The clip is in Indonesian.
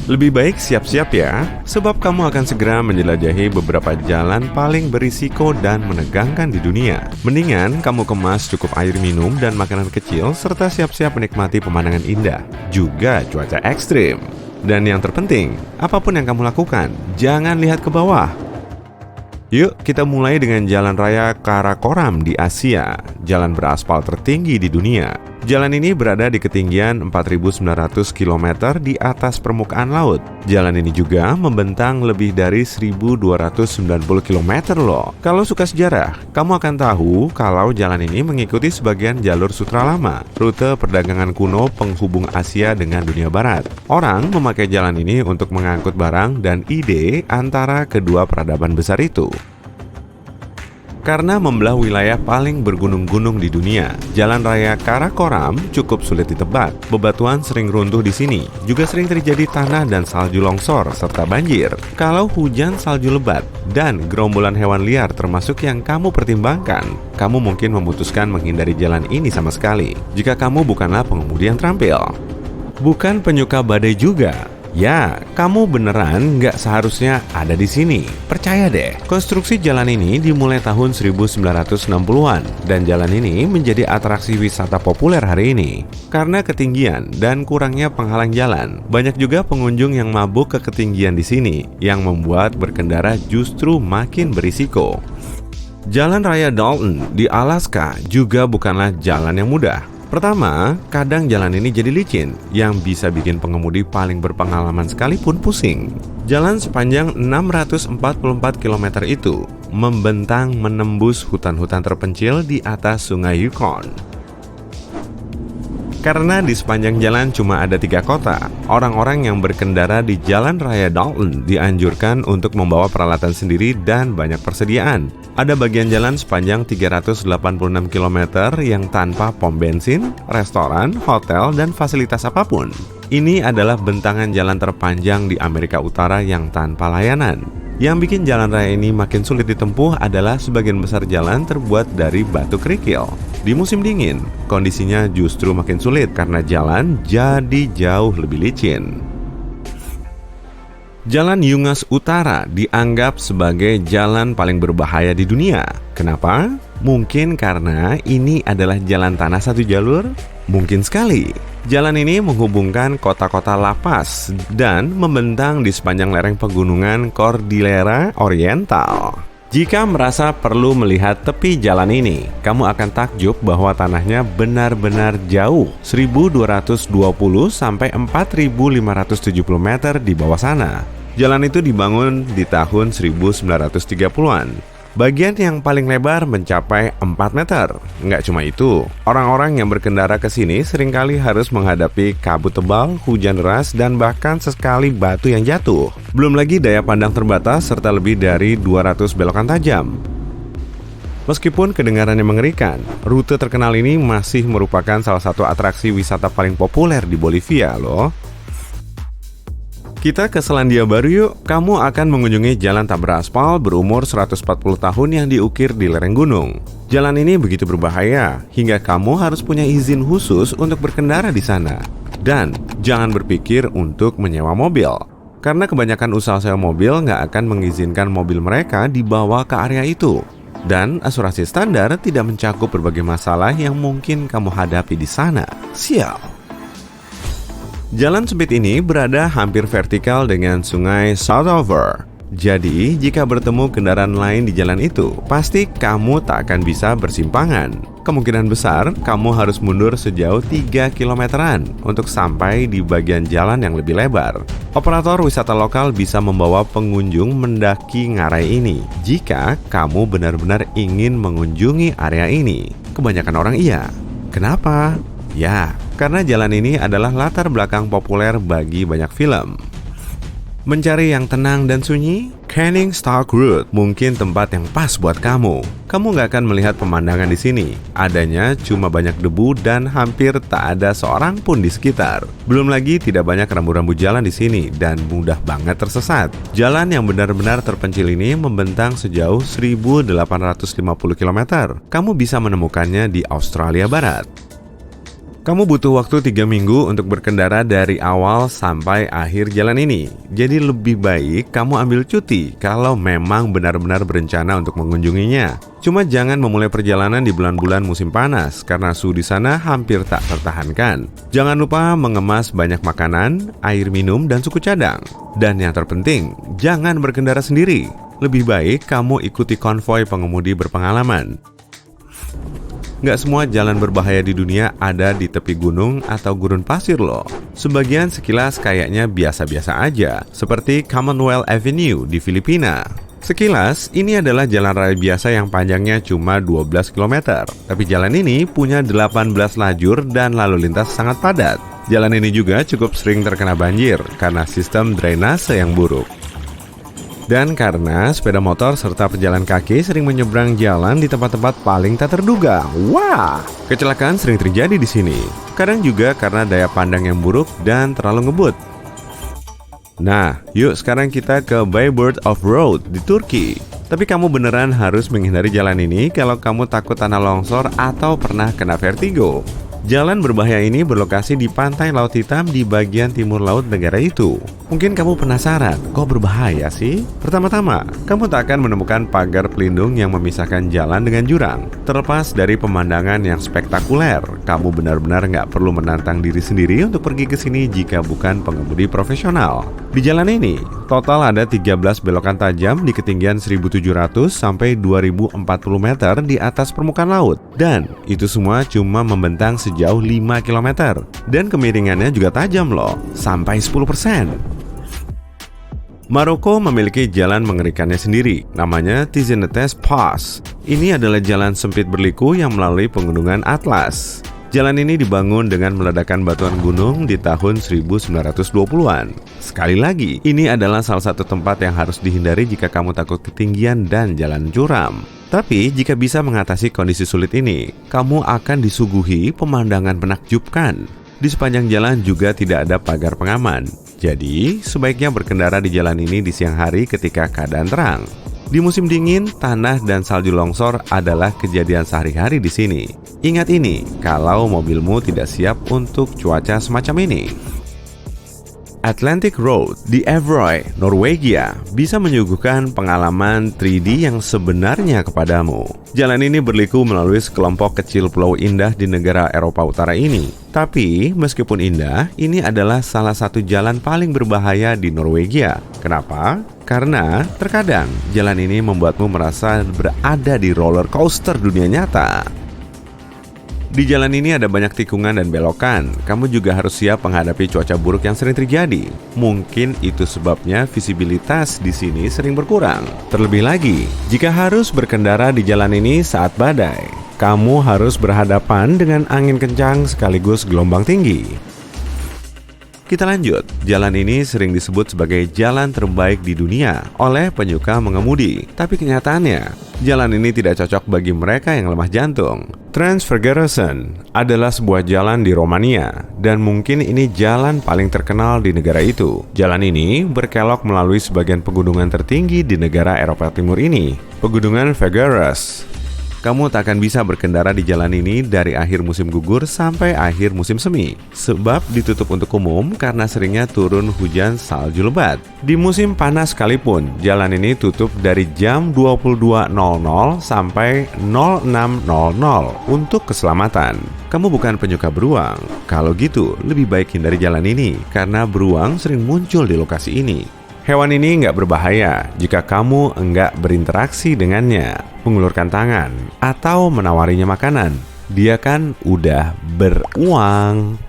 Lebih baik siap-siap ya, sebab kamu akan segera menjelajahi beberapa jalan paling berisiko dan menegangkan di dunia. Mendingan kamu kemas cukup air minum dan makanan kecil, serta siap-siap menikmati pemandangan indah, juga cuaca ekstrim. Dan yang terpenting, apapun yang kamu lakukan, jangan lihat ke bawah. Yuk, kita mulai dengan Jalan Raya Karakoram di Asia, jalan beraspal tertinggi di dunia. Jalan ini berada di ketinggian 4.900 km di atas permukaan laut. Jalan ini juga membentang lebih dari 1.290 km loh. Kalau suka sejarah, kamu akan tahu kalau jalan ini mengikuti sebagian jalur Sutra Lama, rute perdagangan kuno penghubung Asia dengan dunia barat. Orang memakai jalan ini untuk mengangkut barang dan ide antara kedua peradaban besar itu. Karena membelah wilayah paling bergunung-gunung di dunia, Jalan Raya Karakoram cukup sulit ditebak. Bebatuan sering runtuh di sini, juga sering terjadi tanah dan salju longsor serta banjir. Kalau hujan salju lebat dan gerombolan hewan liar termasuk yang kamu pertimbangkan, kamu mungkin memutuskan menghindari jalan ini sama sekali. Jika kamu bukanlah pengemudi yang terampil. Bukan penyuka badai juga. Ya, kamu beneran nggak seharusnya ada di sini. Percaya deh, konstruksi jalan ini dimulai tahun 1960-an dan jalan ini menjadi atraksi wisata populer hari ini. Karena ketinggian dan kurangnya penghalang jalan, banyak juga pengunjung yang mabuk ke ketinggian di sini, yang membuat berkendara justru makin berisiko. Jalan Raya Dalton di Alaska juga bukanlah jalan yang mudah. Pertama, kadang jalan ini jadi licin, yang bisa bikin pengemudi paling berpengalaman sekalipun pusing. Jalan sepanjang 644 km itu membentang menembus hutan-hutan terpencil di atas sungai Yukon. Karena di sepanjang jalan cuma ada 3 kota, orang-orang yang berkendara di Jalan Raya Dalton dianjurkan untuk membawa peralatan sendiri dan banyak persediaan. Ada bagian jalan sepanjang 386 km yang tanpa pom bensin, restoran, hotel, dan fasilitas apapun. Ini adalah bentangan jalan terpanjang di Amerika Utara yang tanpa layanan. Yang bikin jalan raya ini makin sulit ditempuh adalah sebagian besar jalan terbuat dari batu kerikil. Di musim dingin, kondisinya justru makin sulit karena jalan jadi jauh lebih licin. Jalan Yungas Utara dianggap sebagai jalan paling berbahaya di dunia. Kenapa? Mungkin karena ini adalah jalan tanah satu jalur? Mungkin sekali. Jalan ini menghubungkan kota-kota La Paz dan membentang di sepanjang lereng pegunungan Cordillera Oriental. Jika merasa perlu melihat tepi jalan ini, kamu akan takjub bahwa tanahnya benar-benar jauh, 1.220 sampai 4.570 meter di bawah sana. Jalan itu dibangun di tahun 1930-an. Bagian yang paling lebar mencapai 4 meter. Nggak cuma itu, orang-orang yang berkendara ke sini seringkali harus menghadapi kabut tebal, hujan deras, dan bahkan sesekali batu yang jatuh. Belum lagi daya pandang terbatas serta lebih dari 200 belokan tajam. Meskipun kedengarannya mengerikan, rute terkenal ini masih merupakan salah satu atraksi wisata paling populer di Bolivia loh. Kita ke Selandia Baru yuk. Kamu akan mengunjungi jalan tak beraspal berumur 140 tahun yang diukir di lereng gunung. Jalan ini begitu berbahaya hingga kamu harus punya izin khusus untuk berkendara di sana. Dan jangan berpikir untuk menyewa mobil, karena kebanyakan usaha sewa mobil nggak akan mengizinkan mobil mereka dibawa ke area itu. Dan asuransi standar tidak mencakup berbagai masalah yang mungkin kamu hadapi di sana. Sial. Jalan sempit ini berada hampir vertikal dengan sungai Sadover. Jadi, jika bertemu kendaraan lain di jalan itu, pasti kamu tak akan bisa bersimpangan. Kemungkinan besar, kamu harus mundur sejauh 3 kilometeran untuk sampai di bagian jalan yang lebih lebar. Operator wisata lokal bisa membawa pengunjung mendaki ngarai ini jika kamu benar-benar ingin mengunjungi area ini. Kebanyakan orang iya. Kenapa? Ya, karena jalan ini adalah latar belakang populer bagi banyak film. Mencari yang tenang dan sunyi? Canning Stalk Road mungkin tempat yang pas buat kamu. Kamu nggak akan melihat pemandangan di sini. Adanya cuma banyak debu dan hampir tak ada seorang pun di sekitar. Belum lagi tidak banyak rambu-rambu jalan di sini dan mudah banget tersesat. Jalan yang benar-benar terpencil ini membentang sejauh 1.850 km. Kamu bisa menemukannya di Australia Barat. Kamu butuh waktu 3 minggu untuk berkendara dari awal sampai akhir jalan ini. Jadi lebih baik kamu ambil cuti kalau memang benar-benar berencana untuk mengunjunginya. Cuma jangan memulai perjalanan di bulan-bulan musim panas karena suhu di sana hampir tak tertahankan. Jangan lupa mengemas banyak makanan, air minum, dan suku cadang. Dan yang terpenting, jangan berkendara sendiri. Lebih baik kamu ikuti konvoi pengemudi berpengalaman. Nggak semua jalan berbahaya di dunia ada di tepi gunung atau gurun pasir loh. Sebagian sekilas kayaknya biasa-biasa aja, seperti Commonwealth Avenue di Filipina. Sekilas, ini adalah jalan raya biasa yang panjangnya cuma 12 km. Tapi jalan ini punya 18 lajur dan lalu lintas sangat padat. Jalan ini juga cukup sering terkena banjir karena sistem drainase yang buruk. Dan karena sepeda motor serta pejalan kaki sering menyeberang jalan di tempat-tempat paling tak terduga. Wah, kecelakaan sering terjadi di sini. Kadang juga karena daya pandang yang buruk dan terlalu ngebut. Nah, yuk sekarang kita ke Bayburt Off-Road di Turki. Tapi kamu beneran harus menghindari jalan ini kalau kamu takut tanah longsor atau pernah kena vertigo. Jalan berbahaya ini berlokasi di pantai Laut Hitam di bagian timur laut negara itu. Mungkin kamu penasaran, kok berbahaya sih? Pertama-tama, kamu tak akan menemukan pagar pelindung yang memisahkan jalan dengan jurang. Terlepas dari pemandangan yang spektakuler, kamu benar-benar nggak perlu menantang diri sendiri untuk pergi ke sini jika bukan pengemudi profesional. Di jalan ini, total ada 13 belokan tajam di ketinggian 1.700 sampai 2.040 meter di atas permukaan laut. Dan itu semua cuma membentang sejauh 5 km. Dan kemiringannya juga tajam loh, sampai 10%. Maroko memiliki jalan mengerikannya sendiri, namanya Tizenetes Pass. Ini adalah jalan sempit berliku yang melalui pegunungan Atlas. Jalan ini dibangun dengan meledakan batuan gunung di tahun 1920-an. Sekali lagi, ini adalah salah satu tempat yang harus dihindari jika kamu takut ketinggian dan jalan curam. Tapi jika bisa mengatasi kondisi sulit ini, kamu akan disuguhi pemandangan menakjubkan. Di sepanjang jalan juga tidak ada pagar pengaman. Jadi, sebaiknya berkendara di jalan ini di siang hari ketika keadaan terang. Di musim dingin, tanah dan salju longsor adalah kejadian sehari-hari di sini. Ingat ini, kalau mobilmu tidak siap untuk cuaca semacam ini. Atlantic Road di Everøy, Norwegia bisa menyuguhkan pengalaman 3D yang sebenarnya kepadamu. Jalan ini berliku melalui sekelompok kecil pulau indah di negara Eropa Utara ini. Tapi, meskipun indah, ini adalah salah satu jalan paling berbahaya di Norwegia. Kenapa? Karena terkadang jalan ini membuatmu merasa berada di roller coaster dunia nyata. Di jalan ini ada banyak tikungan dan belokan. Kamu juga harus siap menghadapi cuaca buruk yang sering terjadi. Mungkin itu sebabnya visibilitas di sini sering berkurang. Terlebih lagi, jika harus berkendara di jalan ini saat badai, kamu harus berhadapan dengan angin kencang sekaligus gelombang tinggi. Kita lanjut, jalan ini sering disebut sebagai jalan terbaik di dunia oleh penyuka mengemudi. Tapi kenyataannya, jalan ini tidak cocok bagi mereka yang lemah jantung. Transfiguration adalah sebuah jalan di Romania, dan mungkin ini jalan paling terkenal di negara itu. Jalan ini berkelok melalui sebagian pegunungan tertinggi di negara Eropa Timur ini, Pegunungan Figueres. Kamu tak akan bisa berkendara di jalan ini dari akhir musim gugur sampai akhir musim semi, sebab ditutup untuk umum karena seringnya turun hujan salju lebat. Di musim panas sekalipun, jalan ini tutup dari jam 22.00 sampai 06.00 untuk keselamatan. Kamu bukan penyuka beruang. Kalau gitu, lebih baik hindari jalan ini karena beruang sering muncul di lokasi ini. Hewan ini nggak berbahaya jika kamu enggak berinteraksi dengannya, mengulurkan tangan, atau menawarinya makanan. Dia kan udah beruang.